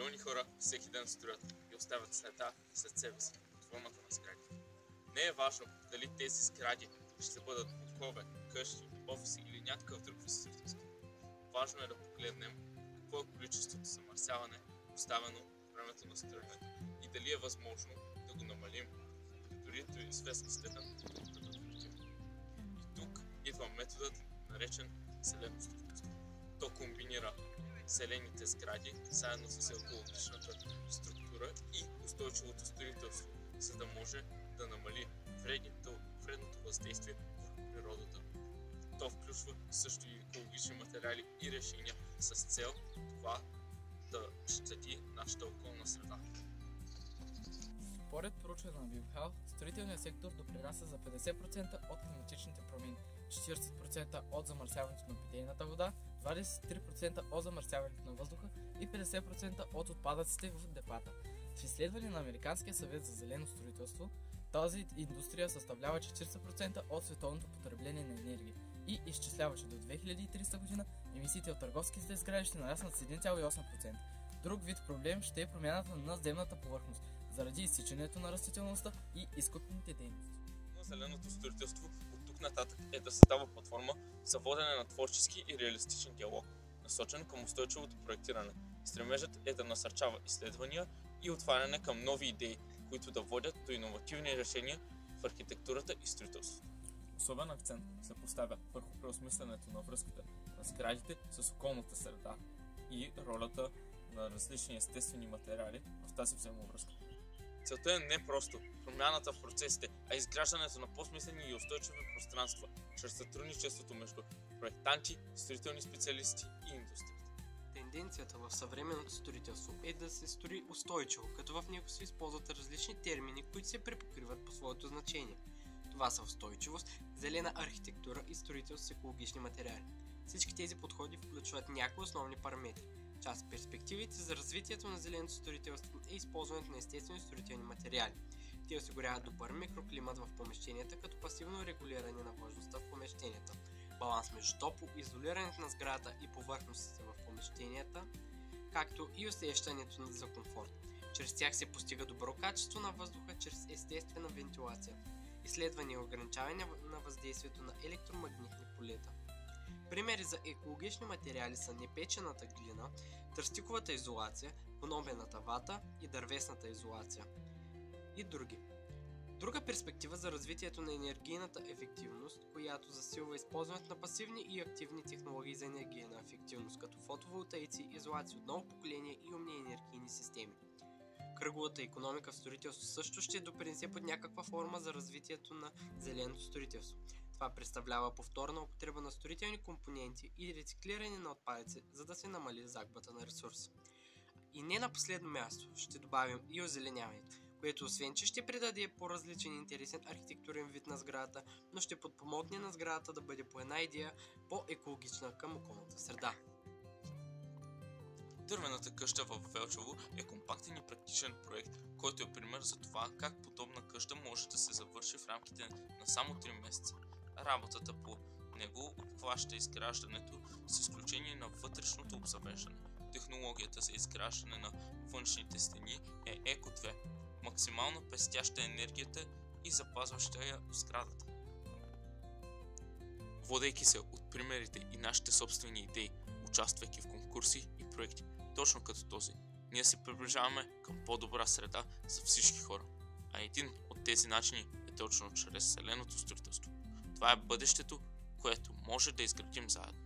Милиони хора всеки ден строят и оставят следа след себе си под формата на сгради. Не е важно дали тези сгради ще бъдат блокове, къщи, офиси или някакъв друг вид строителство. Важно е да погледнем какво е количеството замърсяване, оставено по времето на строенето и дали е възможно да го намалим, дори до известна степен да го предотвратим. И тук идва методът, наречен зелено строителство. То комбинира зелените сгради заедно с екологичната структура и устойчивото строителство, за да може да намали вредното въздействие върху природата. То включва също и екологични материали и решения с цел това да щади нашата околна среда. Според проучване на Wim, строителният сектор допринася за 50% от климатичните промени, 40% от замърсяването на питейната вода, 23% от замърсяването на въздуха и 50% от отпадъците в депата. В изследване на Американския съвет за зелено строителство, тази индустрия съставлява 40% от световното потребление на енергия и изчислява, че до 2300 година емисиите от търговските сгради ще нараснат с 1,8%. Друг вид проблем ще е промяната на земната повърхност, заради изсичането на растителността и изкопните дейности. На зеленото строителство от тук нататък е да създава платформа за водене на творчески и реалистичен диалог, насочен към устойчивото проектиране. Стремежът е да насърчава изследвания и отваряне към нови идеи, които да водят до иновативни решения в архитектурата и строителството. Особен акцент се поставя върху преосмисленето на връзката на сградите с околната среда и ролята на различни естествени материали в тази взаимовръзка. Целта е не просто промяната в процесите, а изграждането на по-смислени и устойчиви пространства, чрез сътрудничеството между проектанти, строителни специалисти и индустрията. Тенденцията в съвременното строителство е да се строи устойчиво, като в него се използват различни термини, които се препокриват по своето значение. Това са устойчивост, зелена архитектура и строителство с екологични материали. Всички тези подходи включват някои основни параметри. Част от перспективите за развитието на зеленото строителство е използването на естествени строителни материали. Те осигуряват добър микроклимат в помещенията, като пасивно регулиране на влажността в помещенията, баланс между топлоизолирането на сградата и повърхностите в помещенията, както и усещането за комфорт. Чрез тях се постига добро качество на въздуха чрез естествена вентилация, изследване и ограничаване на въздействието на електромагнитни полета. Примери за екологични материали са непечената глина, тръстиковата изолация, гнобената вата и дървесната изолация и други. Друга перспектива за развитието на енергийната ефективност, която засилва използването на пасивни и активни технологии за енергийна ефективност, като фотоволтаици, изолация от ново поколение и умни енергийни системи. Кръговата икономика в строителство също ще допринесе под някаква форма за развитието на зеленото строителство. Това представлява повторна употреба на строителни компоненти и рециклиране на отпадъци, за да се намали загубата на ресурс. И не на последно място ще добавим и озеленяването, което освен че ще придаде по-различен и интересен архитектурен вид на сградата, но ще подпомогне на сградата да бъде по една идея по-екологична към околната среда. Дървената къща в Велчево е компактен и практичен проект, който е пример за това как подобна къща може да се завърши в рамките на само 3 месеца. Работата по него обхваща изграждането с изключение на вътрешното обзавеждане. Технологията за изграждане на външните стени е Еко-2, максимално пестяща енергията и запазваща я в сградата. Водейки се от примерите и нашите собствени идеи, участвайки в конкурси и проекти, точно като този, ние се приближаваме към по-добра среда за всички хора. А един от тези начини е точно чрез зеленото строителство. Това е бъдещето, което може да изградим заедно.